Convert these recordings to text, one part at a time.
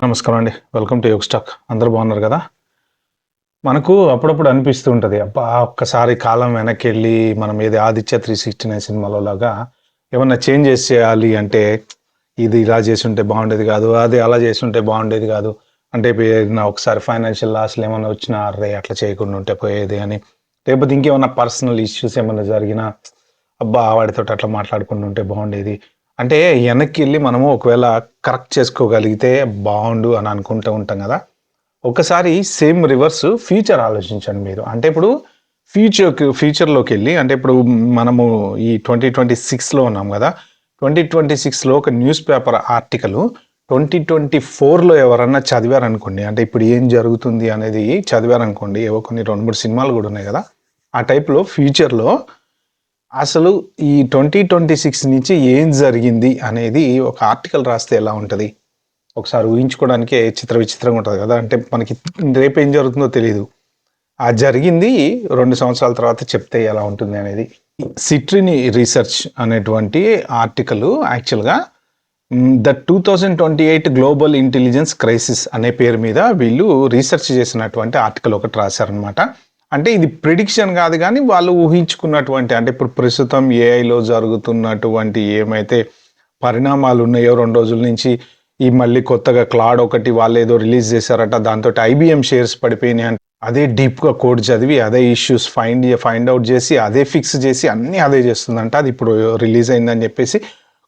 నమస్కారం అండి. Welcome to Yog Stock. అందరూ బాగున్నారు కదా? మనకు అప్పుడప్పుడు అనిపిస్తూ ఉంటుంది, అబ్బా ఒక్కసారి కాలం వెనక్కి మనం ఏది 'ఆదిత్య 369' సినిమాలో లాగా ఏమన్నా చేంజెస్ చేయాలి అంటే ఇది ఇలా చేసుంటే బాగుండేది కాదు, అది అలా చేసుంటే బాగుండేది కాదు. అంటే ఏదైనా ఒకసారి ఫైనాన్షియల్ లాస్లు ఏమన్నా వచ్చినా అరే అట్లా చేయకుండా ఉంటే పోయేది అని, లేకపోతే ఇంకేమన్నా పర్సనల్ ఇష్యూస్ ఏమన్నా జరిగినా అబ్బా వాడితో అట్లా మాట్లాడుకుంటూ ఉంటే బాగుండేది. అంటే వెనక్కి మనము ఒకవేళ కరెక్ట్ చేసుకోగలిగితే బాగుండు అని అనుకుంటూ ఉంటాం కదా. ఒకసారి సేమ్ రివర్స్ ఫ్యూచర్ ఆలోచించండి మీరు. అంటే ఇప్పుడు ఫ్యూచర్లోకి వెళ్ళి, అంటే ఇప్పుడు మనము ఈ 2026లో ఉన్నాం కదా. 2026లో ఒక న్యూస్ పేపర్ ఆర్టికల్ 2024లో ఎవరన్నా చదివారనుకోండి, అంటే ఇప్పుడు ఏం జరుగుతుంది అనేది చదివారనుకోండి, ఏవో కొన్ని 2-3 సినిమాలు కూడా ఉన్నాయి కదా, ఆ టైప్లో ఫ్యూచర్లో అసలు ఈ 2026 నుంచి ఏం జరిగింది అనేది ఒక ఆర్టికల్ రాస్తే ఎలా ఉంటుంది? ఒకసారి ఊహించుకోవడానికే విచిత్రంగా ఉంటుంది కదా. అంటే మనకి రేపు ఏం జరుగుతుందో తెలియదు, ఆ జరిగింది 2 సంవత్సరాల తర్వాత చెప్తే ఎలా ఉంటుంది అనేది. సిట్రిని రీసెర్చ్ అనేటువంటి ఆర్టికల్ యాక్చువల్గా ద 2028 గ్లోబల్ ఇంటెలిజెన్స్ క్రైసిస్ అనే పేరు మీద వీళ్ళు రీసెర్చ్ చేసినటువంటి ఆర్టికల్ ఒకటి రాశారనమాట. అంటే ఇది ప్రిడిక్షన్ కాదు, కానీ వాళ్ళు ఊహించుకున్నటువంటి, అంటే ఇప్పుడు ప్రస్తుతం ఏఐలో జరుగుతున్నటువంటి ఏమైతే పరిణామాలు ఉన్నాయో 2 రోజుల నుంచి, ఈ మళ్ళీ కొత్తగా క్లాడ్ ఒకటి వాళ్ళు ఏదో రిలీజ్ చేశారట, దాంతో ఐబిఎం షేర్స్ పడిపోయినాయి అంటే అదే డీప్గా కోడ్ చదివి అదే ఇష్యూస్ ఫైండ్ అవుట్ చేసి అదే ఫిక్స్ చేసి అన్నీ అదే చేస్తుందంట. అది ఇప్పుడు రిలీజ్ అయిందని చెప్పేసి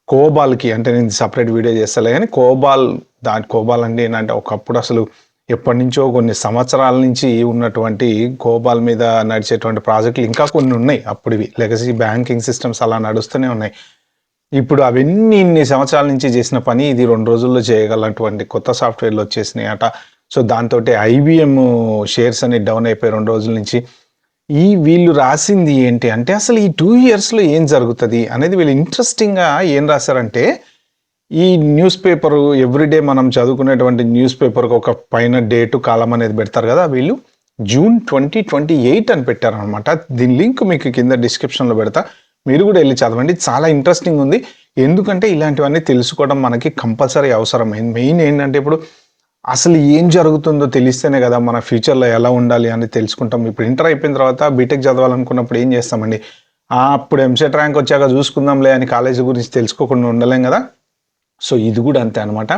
కోబాల్కి, అంటే నేను సపరేట్ వీడియో చేస్తలే కానీ కోబాల్ అంటే ఏంటంటే ఒకప్పుడు అసలు ఎప్పటి నుంచో కొన్ని సంవత్సరాల నుంచి ఉన్నటువంటి కోబాల్ మీద నడిచేటువంటి ప్రాజెక్టులు ఇంకా కొన్ని ఉన్నాయి. అప్పుడువి లెగసీ బ్యాంకింగ్ సిస్టమ్స్ అలా నడుస్తూనే ఉన్నాయి. ఇప్పుడు అవన్నీ ఇన్ని సంవత్సరాల నుంచి చేసిన పని ఇది 2 రోజుల్లో చేయగలటువంటి కొత్త సాఫ్ట్వేర్లు వచ్చేసినాయి అట. సో దాంతో ఐబిఎం షేర్స్ అని డౌన్ అయిపోయి 2 రోజుల నుంచి. వీళ్ళు రాసింది ఏంటి అంటే అసలు ఈ 2 ఇయర్స్లో ఏం జరుగుతుంది అనేది వీళ్ళు ఇంట్రెస్టింగ్గా ఏం రాశారంటే, ఈ న్యూస్ పేపర్ ఎవ్రీడే మనం చదువుకునేటువంటి న్యూస్ పేపర్కి ఒక పైన డేటు కాలం అనేది పెడతారు కదా, వీళ్ళు జూన్ 2028 అని పెట్టారనమాట. దీని లింక్ మీకు కింద డిస్క్రిప్షన్లో పెడతా, మీరు కూడా వెళ్ళి చదవండి. చాలా ఇంట్రెస్టింగ్ ఉంది. ఎందుకంటే ఇలాంటివన్నీ తెలుసుకోవడం మనకి కంపల్సరీ అవసరం. మెయిన్ ఏంటంటే ఇప్పుడు అసలు ఏం జరుగుతుందో తెలిస్తేనే కదా మన ఫ్యూచర్లో ఎలా ఉండాలి అని తెలుసుకుంటాం. ఇప్పుడు ఇంటర్ అయిపోయిన తర్వాత బీటెక్ చదవాలనుకున్నప్పుడు ఏం చేస్తామండి, అప్పుడు ఎంసెట్ ర్యాంక్ వచ్చాక చూసుకుందాంలే అని కాలేజీ గురించి తెలుసుకోకుండా ఉండలేం కదా. సో ఇది కూడా అంతే అనమాట.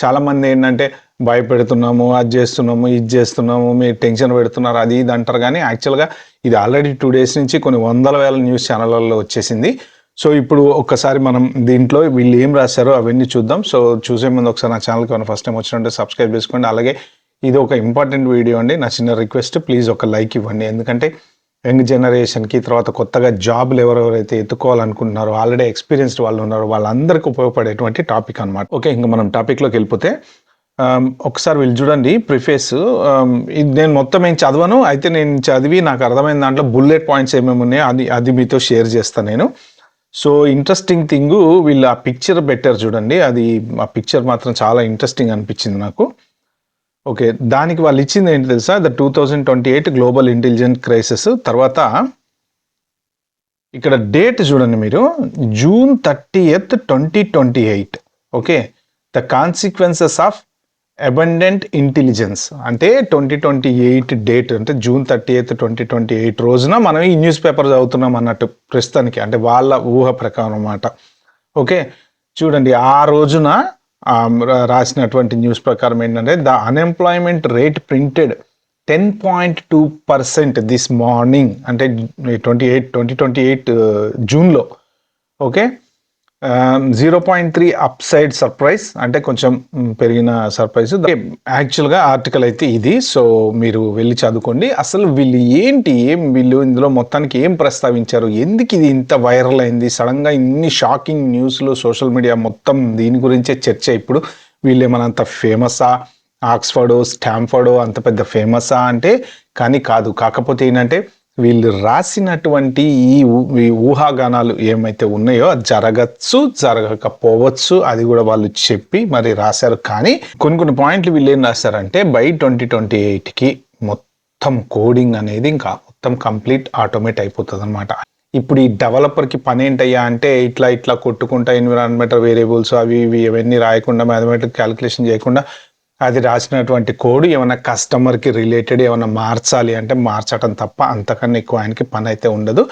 చాలామంది ఏంటంటే భయపెడుతున్నాము, అది చేస్తున్నాము, ఇది చేస్తున్నాము, మీరు టెన్షన్ పెడుతున్నారు, అది ఇది అంటారు. కానీ యాక్చువల్గా ఇది ఆల్రెడీ 2 days నుంచి కొన్ని 100,000 న్యూస్ ఛానళ్ళలో వచ్చేసింది. సో ఇప్పుడు ఒక్కసారి మనం దీంట్లో వీళ్ళు ఏం రాశారో అవన్నీ చూద్దాం. సో చూసే ముందు ఒకసారి నా ఛానల్కి ఏమైనా ఫస్ట్ టైం వచ్చినట్టే సబ్స్క్రైబ్ చేసుకోండి. అలాగే ఇది ఒక ఇంపార్టెంట్ వీడియో అండి, నా చిన్న రిక్వెస్ట్, ప్లీజ్ ఒక లైక్ ఇవ్వండి. ఎందుకంటే యంగ్ జనరేషన్కి, తర్వాత కొత్తగా జాబ్లు ఎవరెవరైతే ఎత్తుకోవాలనుకుంటున్నారో, ఆల్రెడీ ఎక్స్పీరియన్స్డ్ వాళ్ళు ఉన్నారో వాళ్ళందరికీ ఉపయోగపడేటువంటి టాపిక్ అనమాట. ఓకే, ఇంకా మనం టాపిక్లోకి వెళ్ళిపోతే ఒకసారి వీళ్ళు చూడండి ప్రిఫేస్. ఇది నేను మొత్తం ఏం చదవను, అయితే నేను చదివి నాకు అర్థమైన దాంట్లో బుల్లెట్ పాయింట్స్ ఏమేమి ఉన్నాయో అది మీతో షేర్ చేస్తాను నేను. సో ఇంట్రెస్టింగ్ థింగ్, వీళ్ళు ఆ పిక్చర్ పెట్టారు చూడండి, ఆ పిక్చర్ మాత్రం చాలా ఇంట్రెస్టింగ్ అనిపించింది నాకు. ఓకే, దానికి వాళ్ళు ఇచ్చింది ఏంటి తెలుసా, ద 2028 గ్లోబల్ ఇంటెలిజెన్స్ క్రైసిస్. తర్వాత ఇక్కడ డేట్ చూడండి మీరు, June 30th, 2028. Okay, the consequences of abundant intelligence. అంటే 2028 డేట్, అంటే June 30th, 2028 రోజున మనం ఈ న్యూస్ పేపర్ చదువుతున్నాం అన్నట్టు ప్రస్తుతానికి, అంటే వాళ్ళ ఊహ ప్రకారం అన్నమాట. ఓకే, చూడండి ఆ రోజున రాసినటువంటి న్యూస్ ప్రకారం ఏంటంటే, the unemployment rate printed 10.2% this morning, అంటే 2028 జూన్లో. ఓకే, 0.3 అప్ సైడ్ సర్ప్రైజ్, అంటే కొంచెం పెరిగిన సర్ప్రైజ్. యాక్చువల్గా ఆర్టికల్ అయితే ఇది. సో మీరు వెళ్ళి చదువుకోండి. అసలు వీళ్ళు ఇందులో మొత్తానికి ఏం ప్రస్తావించారు, ఎందుకు ఇది ఇంత వైరల్ అయింది సడన్గా, ఇన్ని షాకింగ్ న్యూస్లు, సోషల్ మీడియా మొత్తం దీని గురించే చర్చ. ఇప్పుడు వీళ్ళు ఏమనంత ఫేమసా, ఆక్స్ఫర్డో స్టాంఫర్డో అంత పెద్ద ఫేమసా అంటే కానీ కాదు. కాకపోతే ఏంటంటే వీళ్ళు రాసినటువంటి ఈ ఊహాగానాలు ఏమైతే ఉన్నాయో అది జరగచ్చు, జరగకపోవచ్చు, అది కూడా వాళ్ళు చెప్పి మరి రాశారు. కానీ కొన్ని పాయింట్లు వీళ్ళు ఏం రాశారంటే, బై 2028కి మొత్తం కోడింగ్ అనేది ఇంకా మొత్తం కంప్లీట్ ఆటోమేట్ అయిపోతుంది అనమాట. ఇప్పుడు ఈ డెవలపర్కి పని ఏంటయ్యా అంటే, ఇట్లా కొట్టుకుంటా ఎన్విరాన్మెంటల్ వేరియబుల్స్ అవి ఇవన్నీ రాయకుండా, మ్యాథమెటిక్ క్యాలిక్యులేషన్ చేయకుండా అది రాసినటువంటి కోడ్ ఏమైనా కస్టమర్కి రిలేటెడ్ ఏమైనా మార్చాలి అంటే మార్చడం తప్ప అంతకన్నా ఎక్కువ ఆయనకి పని అయితే ఉండదు.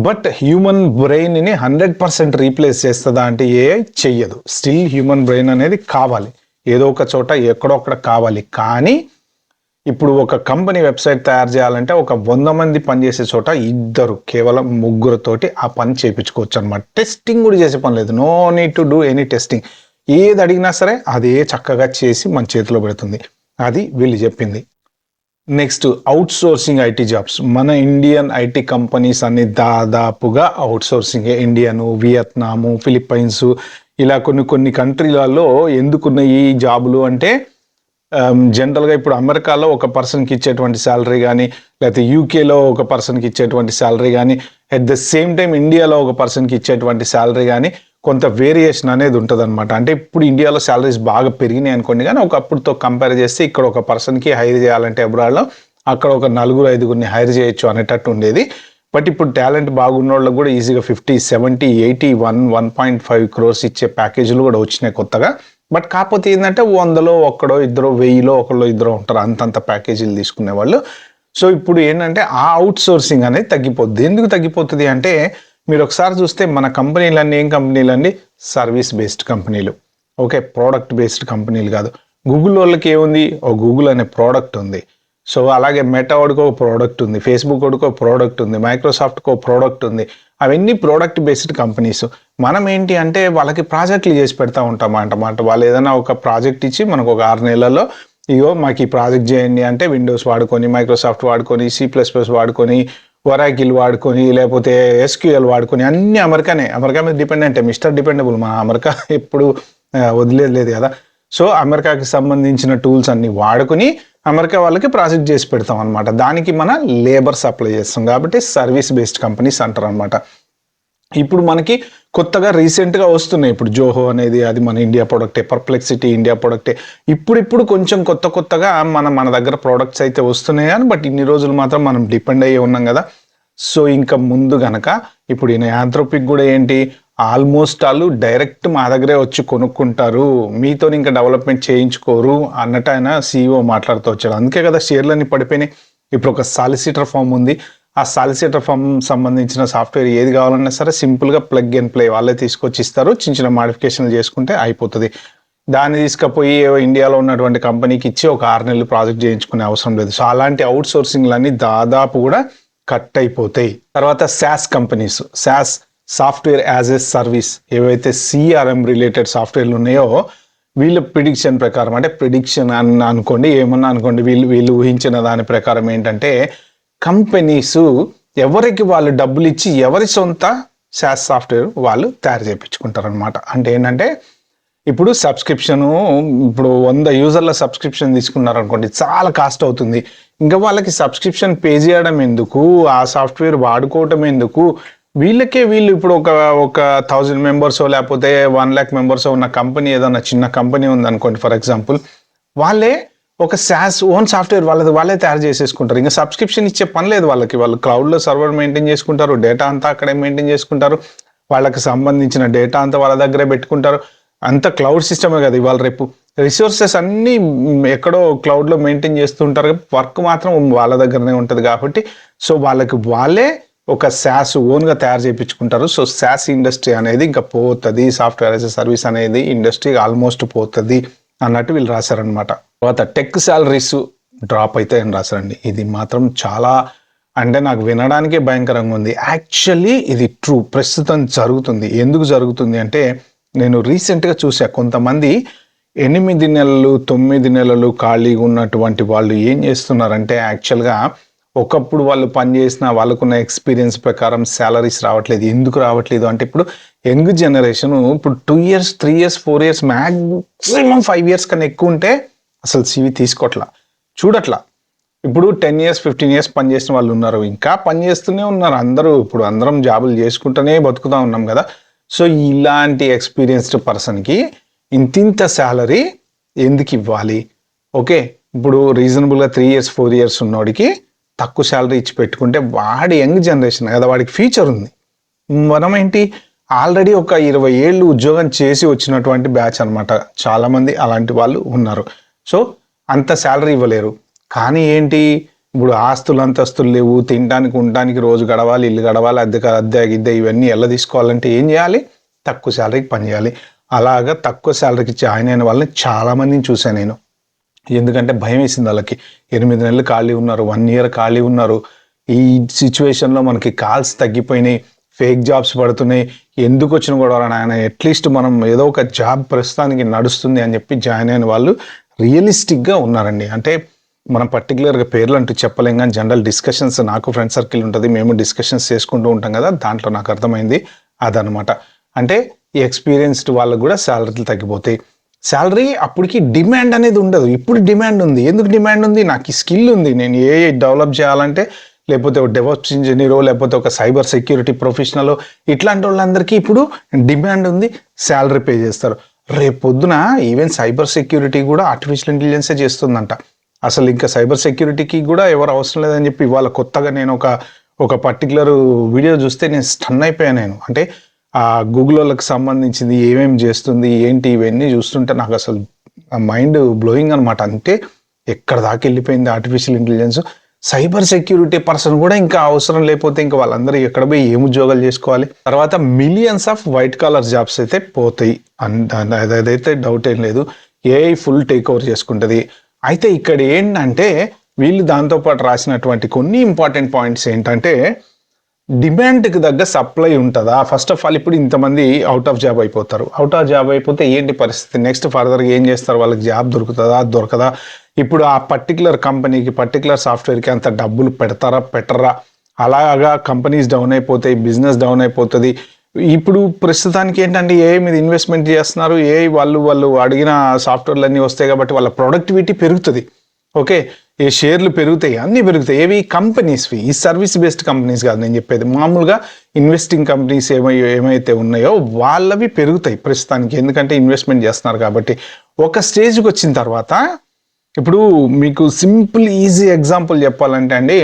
బట్ హ్యూమన్ బ్రెయిన్ని 100% రీప్లేస్ చేస్తుందా అంటే ఏఐ చెయ్యదు. స్టిల్ హ్యూమన్ బ్రెయిన్ అనేది కావాలి, ఏదో ఒక చోట ఎక్కడో అక్కడ కావాలి. కానీ ఇప్పుడు ఒక కంపెనీ వెబ్సైట్ తయారు చేయాలంటే ఒక 100 మంది పనిచేసే చోట కేవలం 3 ఆ పని చేయించుకోవచ్చు అనమాట. టెస్టింగ్ కూడా చేసే పని లేదు, no need to do any testing. ఏది అడిగినా సరే అదే చక్కగా చేసి మన చేతిలో పెడుతుంది. అది వీళ్ళు చెప్పింది. Next out sourcing IT jobs. మన ఇండియన్ ఐటీ కంపెనీస్ అన్ని దాదాపుగా out sourcing. Indian, Vietnam, Philippines ఇలా కొన్ని కంట్రీలలో ఎందుకున్న ఈ జాబులు అంటే జనరల్గా ఇప్పుడు అమెరికాలో ఒక పర్సన్కి ఇచ్చేటువంటి శాలరీ కానీ, లేకపోతే యూకేలో ఒక పర్సన్కి ఇచ్చేటువంటి శాలరీ కానీ, అట్ ద సేమ్ టైం ఇండియాలో ఒక పర్సన్కి ఇచ్చేటువంటి శాలరీ కానీ కొంత వేరియేషన్ అనేది ఉంటుంది అనమాట. అంటే ఇప్పుడు ఇండియాలో శాలరీస్ బాగా పెరిగినాయి అనుకోండి, కానీ ఒకప్పుడుతో కంపేర్ చేస్తే ఇక్కడ ఒక పర్సన్కి హైర్ చేయాలంటే అబ్రాడ్లో అక్కడ ఒక 4-5 హైర్ చేయొచ్చు అనేటట్టు ఉండేది. బట్ ఇప్పుడు టాలెంట్ బాగున్న వాళ్ళకి కూడా ఈజీగా 50, 70, 80, 1.5 crores ఇచ్చే ప్యాకేజీలు కూడా వచ్చినాయి కొత్తగా. బట్ కాకపోతే ఏంటంటే 100లో ఒక్కడో ఇద్దరు, 1000లో ఒకళ్ళు ఇద్దరు ఉంటారు అంతంత ప్యాకేజీలు తీసుకునే వాళ్ళు. సో ఇప్పుడు ఏంటంటే ఆ అవుట్ సోర్సింగ్ అనేది తగ్గిపోద్ది. ఎందుకు తగ్గిపోతుంది అంటే మీరు ఒకసారి చూస్తే మన కంపెనీలన్నీ ఏం కంపెనీలండి? సర్వీస్ బేస్డ్ కంపెనీలు. ఓకే, ప్రోడక్ట్ బేస్డ్ కంపెనీలు కాదు. గూగుల్ వాళ్ళకి ఏముంది? ఓ గూగుల్ అనే ప్రోడక్ట్ ఉంది. సో అలాగే మెటా వాడికి ఒక ప్రోడక్ట్ ఉంది, ఫేస్బుక్ వాడికి ఒక ప్రోడక్ట్ ఉంది, మైక్రోసాఫ్ట్కి ఒక ప్రోడక్ట్ ఉంది. అవన్నీ ప్రోడక్ట్ బేస్డ్ కంపెనీస్. మనం ఏంటి అంటే వాళ్ళకి ప్రాజెక్టులు చేసి పెడతా ఉంటాం అన్నమాట. వాళ్ళు ఏదైనా ఒక ప్రాజెక్ట్ ఇచ్చి మనకు ఒక 6 నెలల్లో ఇగో మాకు ఈ ప్రాజెక్ట్ చేయండి అంటే విండోస్ వాడుకొని, మైక్రోసాఫ్ట్ వాడుకొని, C++ వాడుకొని, ఒరాకిల్ వాడుకొని, లేకపోతే SQL వాడుకొని అన్ని అమెరికా మీద డిపెండెంటే. Mister dependable. మన అమెరికా ఎప్పుడు వదిలేదు కదా. సో అమెరికాకి సంబంధించిన టూల్స్ అన్ని వాడుకొని అమెరికా వాళ్ళకి ప్రాజెక్ట్ చేసి పెడతాం అనమాట. దానికి మన లేబర్ సప్లై చేస్తాం కాబట్టి సర్వీస్ బేస్డ్ కంపెనీస్ అంటారు అనమాట. ఇప్పుడు మనకి కొత్తగా రీసెంట్గా వస్తున్నాయి. ఇప్పుడు జోహో అనేది అది మన ఇండియా ప్రోడక్టే, పర్ప్లెక్సిటీ ఇండియా ప్రోడక్టే. ఇప్పుడు కొంచెం కొత్తగా మన దగ్గర ప్రోడక్ట్స్ అయితే వస్తున్నాయి కానీ బట్ ఇన్ని రోజులు మాత్రం మనం డిపెండ్ అయ్యి ఉన్నాం కదా. సో ఇంకా ముందు గనక ఇప్పుడు ఈయన యాంథ్రోపిక్ కూడా ఏంటి, ఆల్మోస్ట్ వాళ్ళు డైరెక్ట్ మా దగ్గరే వచ్చి కొనుక్కుంటారు, మీతో ఇంకా డెవలప్మెంట్ చేయించుకోరు అన్నట్టు ఆయన CEO మాట్లాడుతూ వచ్చాడు. అందుకే కదా షేర్లన్నీ పడిపోయినాయి. ఇప్పుడు ఒక సాలిసిటర్ ఫామ్ ఉంది, ఆ సాలిసిటర్ ఫామ్ సంబంధించిన సాఫ్ట్వేర్ ఏది కావాలన్నా సరే సింపుల్గా ప్లగ్ అండ్ ప్లే వాళ్ళే తీసుకొచ్చి ఇస్తారు. చిన్న మాడిఫికేషన్లు చేసుకుంటే అయిపోతుంది. దాన్ని తీసుకుపోయి ఇండియాలో ఉన్నటువంటి కంపెనీకి ఇచ్చి ఒక 6 నెలలు ప్రాజెక్ట్ చేయించుకునే అవసరం లేదు. సో అలాంటి అవుట్ సోర్సింగ్లన్నీ దాదాపు కూడా కట్ అయిపోతాయి. తర్వాత SaaS companies, SaaS software as a service, ఏవైతే CRM రిలేటెడ్ సాఫ్ట్వేర్లు ఉన్నాయో వీళ్ళ ప్రిడిక్షన్ ప్రకారం, అంటే ప్రిడిక్షన్ అనుకోండి, ఏమన్నా అనుకోండి, వీళ్ళు ఊహించిన దాని ప్రకారం ఏంటంటే కంపెనీస్ ఎవరికి వాళ్ళు డబ్బులు ఇచ్చి ఎవరి సొంత SaaS సాఫ్ట్వేర్ వాళ్ళు తయారు చేయించుకుంటారు అనమాట. అంటే ఏంటంటే ఇప్పుడు సబ్స్క్రిప్షను, ఇప్పుడు 100 యూజర్ల సబ్స్క్రిప్షన్ తీసుకున్నారు అనుకోండి, చాలా కాస్ట్ అవుతుంది. ఇంకా వాళ్ళకి సబ్స్క్రిప్షన్ పే చేయడం ఎందుకు, ఆ సాఫ్ట్వేర్ వాడుకోవటం ఎందుకు, వీళ్ళు ఇప్పుడు ఒక 1000 మెంబర్స్ లేకపోతే 1 lakh మెంబర్స్ ఉన్న కంపెనీ, ఏదన్నా చిన్న కంపెనీ ఉంది అనుకోండి ఫర్ ఎగ్జాంపుల్, వాళ్ళే ఒక SaaS ఓన్ సాఫ్ట్వేర్ వాళ్ళే తయారు చేసేసుకుంటారు. ఇంకా సబ్స్క్రిప్షన్ ఇచ్చే పని లేదు వాళ్ళకి. వాళ్ళు క్లౌడ్లో సర్వర్ మెయింటైన్ చేసుకుంటారు, డేటా అంతా అక్కడే మెయింటైన్ చేసుకుంటారు, వాళ్ళకి సంబంధించిన డేటా అంతా వాళ్ళ దగ్గరే పెట్టుకుంటారు. అంత క్లౌడ్ సిస్టమే కదా ఇవాళ రేపు. రిసోర్సెస్ అన్నీ ఎక్కడో క్లౌడ్లో మెయింటైన్ చేస్తుంటారు, వర్క్ మాత్రం వాళ్ళ దగ్గరనే ఉంటుంది కాబట్టి సో వాళ్ళే ఒక SaaS ఓన్గా తయారు చేయించుకుంటారు. సో SaaS ఇండస్ట్రీ అనేది ఇంకా పోతుంది, సాఫ్ట్వేర్ యాజ్ ఎ సర్వీస్ అనేది ఇండస్ట్రీ ఆల్మోస్ట్ పోతుంది అన్నట్టు వీళ్ళు రాశారనమాట. తర్వాత టెక్ శాలరీస్ డ్రాప్ అయితే అని రాశారండి. ఇది మాత్రం చాలా, అంటే నాకు వినడానికే భయంకరంగా ఉంది. యాక్చువల్లీ ఇది ట్రూ, ప్రస్తుతం జరుగుతుంది. ఎందుకు జరుగుతుంది అంటే నేను రీసెంట్గా చూసా, కొంతమంది 8 నెలలు 9 నెలలు ఖాళీగా ఉన్నటువంటి వాళ్ళు ఏం చేస్తున్నారంటే యాక్చువల్గా ఒకప్పుడు వాళ్ళు పనిచేసిన వాళ్ళకున్న ఎక్స్పీరియన్స్ ప్రకారం శాలరీస్ రావట్లేదు. ఎందుకు రావట్లేదు అంటే ఇప్పుడు యంగ్ జనరేషన్ ఇప్పుడు 2 years 3 years 4 years maximum 5 years కన్నా ఎక్కువ ఉంటే అసలు CV తీసుకోవట్లా, చూడట్లా. ఇప్పుడు 10 years 15 years పనిచేసిన వాళ్ళు ఉన్నారు, ఇంకా పనిచేస్తూనే ఉన్నారు అందరూ. ఇప్పుడు అందరం జాబులు చేసుకుంటూనే బతుకుతూ ఉన్నాం కదా. సో ఇలాంటి ఎక్స్పీరియన్స్డ్ పర్సన్కి ఇంత శాలరీ ఎందుకు ఇవ్వాలి? ఓకే, ఇప్పుడు రీజనబుల్గా 3 years 4 years ఉన్నోడికి తక్కువ శాలరీ ఇచ్చి పెట్టుకుంటే వాడి యంగ్ జనరేషన్ కదా, వాడికి ఫ్యూచర్ ఉంది. మనం ఏంటి ఆల్రెడీ ఒక 20 ఏళ్ళు ఉద్యోగం చేసి వచ్చినటువంటి బ్యాచ్ అనమాట. చాలామంది అలాంటి వాళ్ళు ఉన్నారు. సో అంత శాలరీ ఇవ్వలేరు. కానీ ఏంటి, ఇప్పుడు ఆస్తులు అంతస్తులు లేవు, తినడానికి ఉండడానికి రోజు గడవాలి, ఇల్లు గడవాలి, అద్దె గిద్దె ఇవన్నీ ఎలా తీసుకోవాలంటే ఏం చేయాలి, తక్కువ శాలరీకి పని చేయాలి. అలాగా తక్కువ శాలరీకి జాయిన్ అయిన వాళ్ళని చాలా మందిని చూశాను నేను. ఎందుకంటే భయం వేసింది వాళ్ళకి. 8 నెలలు ఖాళీ ఉన్నారు, 1 year ఖాళీ ఉన్నారు. ఈ సిచ్యువేషన్లో మనకి కాల్స్ తగ్గిపోయినాయి, ఫేక్ జాబ్స్ పడుతున్నాయి, ఎందుకు వచ్చిన గొడవ నాయన, అట్లీస్ట్ మనం ఏదో ఒక జాబ్ ప్రస్తుతానికి నడుస్తుంది అని చెప్పి జాయిన్ అయిన వాళ్ళు రియలిస్టిక్గా ఉన్నారండి. అంటే మనం పర్టికులర్గా పేర్లు అంటూ చెప్పలేం, కానీ జనరల్ డిస్కషన్స్, నాకు ఫ్రెండ్ సర్కిల్ ఉంటుంది, మేము డిస్కషన్స్ చేసుకుంటూ ఉంటాం కదా, దాంట్లో నాకు అర్థమైంది అదనమాట. అంటే ఈ ఎక్స్పీరియన్స్డ్ వాళ్ళకు కూడా శాలరీలు తగ్గిపోతాయి. శాలరీ అప్పటికి డిమాండ్ అనేది ఉండదు. ఇప్పుడు డిమాండ్ ఉంది. ఎందుకు డిమాండ్ ఉంది, నాకు ఈ స్కిల్ ఉంది, నేను ఏ డెవలప్ చేయాలంటే, లేకపోతే ఒక డెవలప్స్ ఇంజనీరో, లేకపోతే ఒక సైబర్ సెక్యూరిటీ ప్రొఫెషనల్, ఇట్లాంటి వాళ్ళందరికీ ఇప్పుడు డిమాండ్ ఉంది, శాలరీ పే చేస్తారు. రేపు పొద్దున ఈవెన్ సైబర్ సెక్యూరిటీ కూడా ఆర్టిఫిషియల్ ఇంటెలిజెన్సే చేస్తుందంట. అసలు ఇంకా సైబర్ సెక్యూరిటీకి కూడా ఎవరు అవసరం లేదని చెప్పి ఇవాళ కొత్తగా నేను ఒక పర్టికులర్ వీడియో చూస్తే నేను స్టన్ అయిపోయాను. నేను అంటే ఆ గూగుల్ వాళ్ళకి సంబంధించింది ఏమేమి చేస్తుంది ఏంటి ఇవన్నీ చూస్తుంటే నాకు అసలు మైండ్ బ్లోయింగ్ అనమాట. అంటే ఎక్కడ దాకా వెళ్ళిపోయింది artificial intelligence. Cyber security person కూడా ఇంకా అవసరం లేకపోతే ఇంకా వాళ్ళందరూ ఎక్కడ పోయి ఏం ఉద్యోగాలు చేసుకోవాలి. తర్వాత millions off white collar jobs అయితే పోతాయి, అదైతే డౌట్ ఏం లేదు. ఏఐ ఫుల్ టేక్ ఓవర్ చేసుకుంటుంది. అయితే ఇక్కడ ఏంటంటే వీళ్ళు దాంతోపాటు రాసినటువంటి కొన్ని ఇంపార్టెంట్ పాయింట్స్ ఏంటంటే, డిమాండ్కి తగ్గ సప్లై ఉంటుందా. ఫస్ట్ ఆఫ్ ఆల్ ఇప్పుడు ఇంతమంది అవుట్ ఆఫ్ జాబ్ అయిపోతారు. అవుట్ ఆఫ్ జాబ్ అయిపోతే ఏంటి పరిస్థితి, నెక్స్ట్ ఫర్దర్గా ఏం చేస్తారు, వాళ్ళకి జాబ్ దొరుకుతుందా దొరకదా, ఇప్పుడు ఆ పర్టికులర్ కంపెనీకి పర్టికులర్ సాఫ్ట్వేర్కి అంత డబ్బులు పెడతారా పెట్టరా, అలాగా కంపెనీస్ డౌన్ అయిపోతాయి, బిజినెస్ డౌన్ అయిపోతుంది. ఇప్పుడు ప్రస్తుతానికి ఏంటంటే ఏఐ మీద ఇన్వెస్ట్మెంట్ చేస్తున్నారు. ఏఐ వాళ్ళు అడిగిన సాఫ్ట్వేర్లు అన్నీ వస్తాయి కాబట్టి వాళ్ళ ప్రొడక్టివిటీ పెరుగుతుంది. ఓకే, ఈ షేర్లు పెరుగుతాయి, అన్నీ పెరుగుతాయి. ఏవి, కంపెనీస్వి. ఈ సర్వీస్ బేస్డ్ కంపెనీస్ కాదు నేను చెప్పేది, మామూలుగా ఇన్వెస్టింగ్ కంపెనీస్ ఏమైతే ఉన్నాయో వాళ్ళవి పెరుగుతాయి ప్రస్తుతానికి, ఎందుకంటే ఇన్వెస్ట్మెంట్ చేస్తున్నారు కాబట్టి. ఒక స్టేజ్కి వచ్చిన తర్వాత, ఇప్పుడు మీకు సింపుల్ ఈజీ ఎగ్జాంపుల్ చెప్పాలంటే అండి,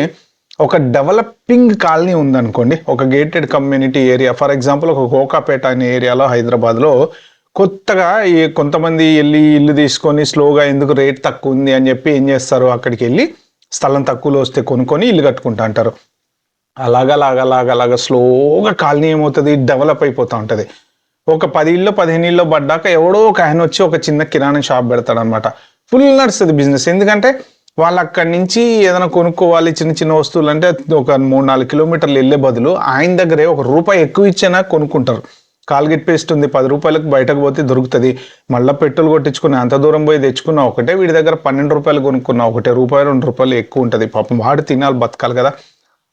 ఒక డెవలపింగ్ కాలనీ ఉందనుకోండి, ఒక gated community area, for example ఒక కోకాపేట అనే ఏరియాలో హైదరాబాద్లో కొత్తగా కొంతమంది వెళ్ళి ఇల్లు తీసుకొని స్లోగా ఎందుకు రేట్ తక్కువ ఉంది అని చెప్పి ఏం చేస్తారు, అక్కడికి వెళ్ళి స్థలం తక్కువలో వస్తే కొనుక్కొని ఇల్లు కట్టుకుంటా అంటారు. అలాగా స్లోగా కాలనీ ఏమవుతుంది, డెవలప్ అయిపోతూ ఉంటుంది. ఒక 10 ఇళ్ళు 15 ఇళ్ళు పడ్డాక ఎవడో ఒక ఆయన వచ్చి ఒక చిన్న కిరాణా షాప్ పెడతాడు అనమాట. ఫుల్ నడుస్తుంది బిజినెస్. ఎందుకంటే వాళ్ళు అక్కడి నుంచి ఏదైనా కొనుక్కోవాలి, చిన్న వస్తువులు అంటే ఒక 3-4 కిలోమీటర్లు వెళ్ళే బదులు ఆయన దగ్గరే ₹1 ఎక్కువ ఇచ్చినా కొనుక్కుంటారు. కాల్గేట్ పేస్ట్ ఉంది, ₹10 బయటకు పోతే దొరుకుతుంది. మళ్ళీ పెట్రోల్ కొట్టించుకుని అంత దూరం పోయి తెచ్చుకున్నా ఒకటే, వీడి దగ్గర ₹12 కొనుక్కున్నా ఒకటే, ₹1-2 ఎక్కువ ఉంటుంది. పాపం వాడు తినాలి, బతకాలి కదా.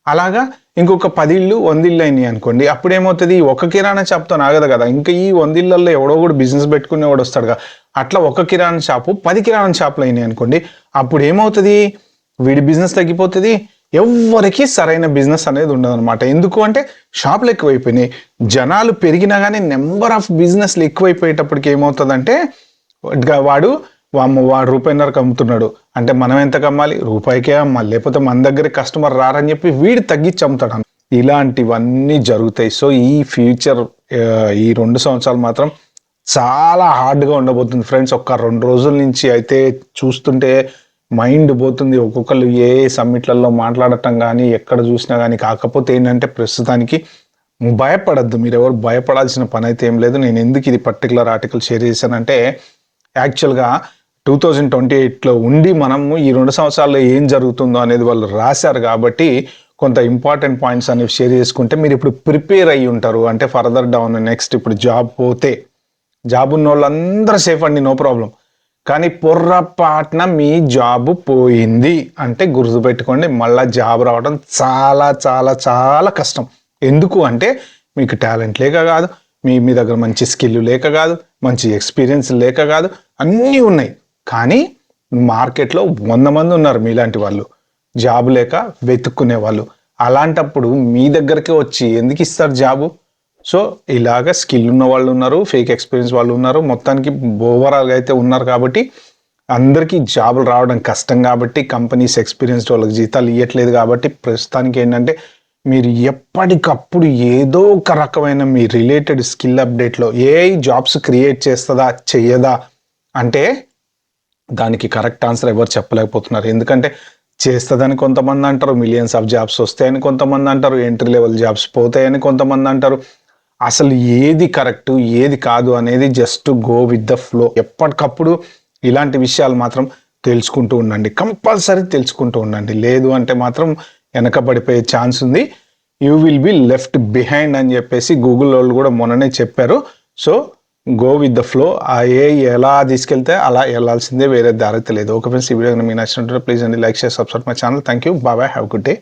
అలాగా ఇంకొక 10 ఇళ్ళు 100 ఇళ్ళు అయినాయి అనుకోండి, అప్పుడు ఏమవుతుంది, ఒక కిరాణా షాప్తో ఆగదు కదా, ఇంకా ఈ 100 ఇళ్ళల్లో ఎవడో కూడా బిజినెస్ పెట్టుకునేవాడు వస్తాడు కదా. అట్లా ఒక కిరాణా షాపు 10 కిరాణా షాపులు అయినాయి అనుకోండి, అప్పుడు ఏమవుతుంది, వీడి బిజినెస్ తగ్గిపోతుంది, ఎవరికి సరైన బిజినెస్ అనేది ఉండదు అనమాట. ఎందుకు అంటే షాపులు ఎక్కువైపోయినాయి, జనాలు పెరిగినా కానీ నెంబర్ ఆఫ్ బిజినెస్లు ఎక్కువైపోయేటప్పటికి ఏమవుతుందంటే వాడు ₹1.5 అమ్ముతున్నాడు అంటే మనం ఎంతకు అమ్మాలి, రూపాయికే అమ్మాలి, లేకపోతే మన దగ్గర కస్టమర్ రారని చెప్పి వీడు తగ్గించి అమ్ముతాడు. ఇలాంటివన్నీ జరుగుతాయి. సో ఈ ఫ్యూచర్ ఈ 2 సంవత్సరాలు మాత్రం చాలా హార్డ్గా ఉండబోతుంది ఫ్రెండ్స్. ఒక్క 2 రోజుల నుంచి అయితే చూస్తుంటే మైండ్ పోతుంది. ఒక్కొక్కరు ఏ సమ్మిట్లలో మాట్లాడటం కానీ ఎక్కడ చూసినా కానీ. కాకపోతే ఏంటంటే ప్రస్తుతానికి భయపడద్దు, మీరు ఎవరు భయపడాల్సిన పని అయితే ఏం లేదు. నేను ఎందుకు ఇది పర్టికులర్ ఆర్టికల్ షేర్ చేశానంటే, యాక్చువల్గా 2028లో ఉండి మనము ఈ 2 సంవత్సరాల్లో ఏం జరుగుతుందో అనేది వాళ్ళు రాశారు కాబట్టి కొంత ఇంపార్టెంట్ పాయింట్స్ అనేవి షేర్ చేసుకుంటే మీరు ఇప్పుడు ప్రిపేర్ అయ్యి ఉంటారు. అంటే ఫర్దర్ డౌన్ నెక్స్ట్ ఇప్పుడు జాబ్ పోతే, జాబ్ ఉన్న వాళ్ళందరూ సేఫ్ అండి, నో ప్రాబ్లం. కానీ పొర్రపాటున మీ జాబ్ పోయింది అంటే గుర్తుపెట్టుకోండి, మళ్ళీ జాబ్ రావడం చాలా చాలా చాలా కష్టం. ఎందుకు అంటే మీకు టాలెంట్ లేక కాదు, మీ దగ్గర మంచి స్కిల్ లేక కాదు, మంచి ఎక్స్పీరియన్స్ లేక కాదు, అన్నీ ఉన్నాయి. కానీ మార్కెట్లో 100 మంది ఉన్నారు మీలాంటి వాళ్ళు, జాబ్ లేక వెతుక్కునే వాళ్ళు. అలాంటప్పుడు మీ దగ్గరికి వచ్చి ఎందుకు ఇస్తారు జాబు? సో ఇలాగ స్కిల్ ఉన్న వాళ్ళు ఉన్నారు, ఫేక్ ఎక్స్పీరియన్స్ వాళ్ళు ఉన్నారు, మొత్తానికి ఓవరాల్గా అయితే ఉన్నారు. కాబట్టి అందరికీ జాబులు రావడం కష్టం కాబట్టి కంపెనీస్ ఎక్స్పీరియన్స్డ్ వాళ్ళకి జీతాలు ఇవ్వట్లేదు. కాబట్టి ప్రస్తుతానికి ఏంటంటే మీరు ఎప్పటికప్పుడు ఏదో ఒక రకమైన మీ రిలేటెడ్ స్కిల్ అప్డేట్లో ఏఐ జాబ్స్ క్రియేట్ చేస్తుందా చెయ్యదా అంటే దానికి కరెక్ట్ ఆన్సర్ ఎవరు చెప్పలేకపోతున్నారు. ఎందుకంటే చేస్తుందని కొంతమంది అంటారు, మిలియన్స్ ఆఫ్ జాబ్స్ వస్తాయని కొంతమంది అంటారు, ఎంట్రీ లెవెల్ జాబ్స్ పోతాయని కొంతమంది అంటారు. అసలు ఏది కరెక్ట్ ఏది కాదు అనేది just go with the flow. ఎప్పటికప్పుడు ఇలాంటి విషయాలు మాత్రం తెలుసుకుంటూ ఉండండి, కంపల్సరీ తెలుసుకుంటూ ఉండండి. లేదు అంటే మాత్రం వెనకబడిపోయే ఛాన్స్ ఉంది. You will be left behind అని చెప్పేసి గూగుల్ వాళ్ళు కూడా మొన్ననే చెప్పారు. So go with the flow. ఆ ఎలా తీసుకెళ్తే అలా వెళ్ళాల్సిందే, వేరే దారి తెలియదు. ఓకే ఫ్రెండ్స్, ఈ వీడియో మీకు నచ్చినట్టు ప్లీజ్ అండి like share subscribe my channel. Thank you, bye bye, have good day.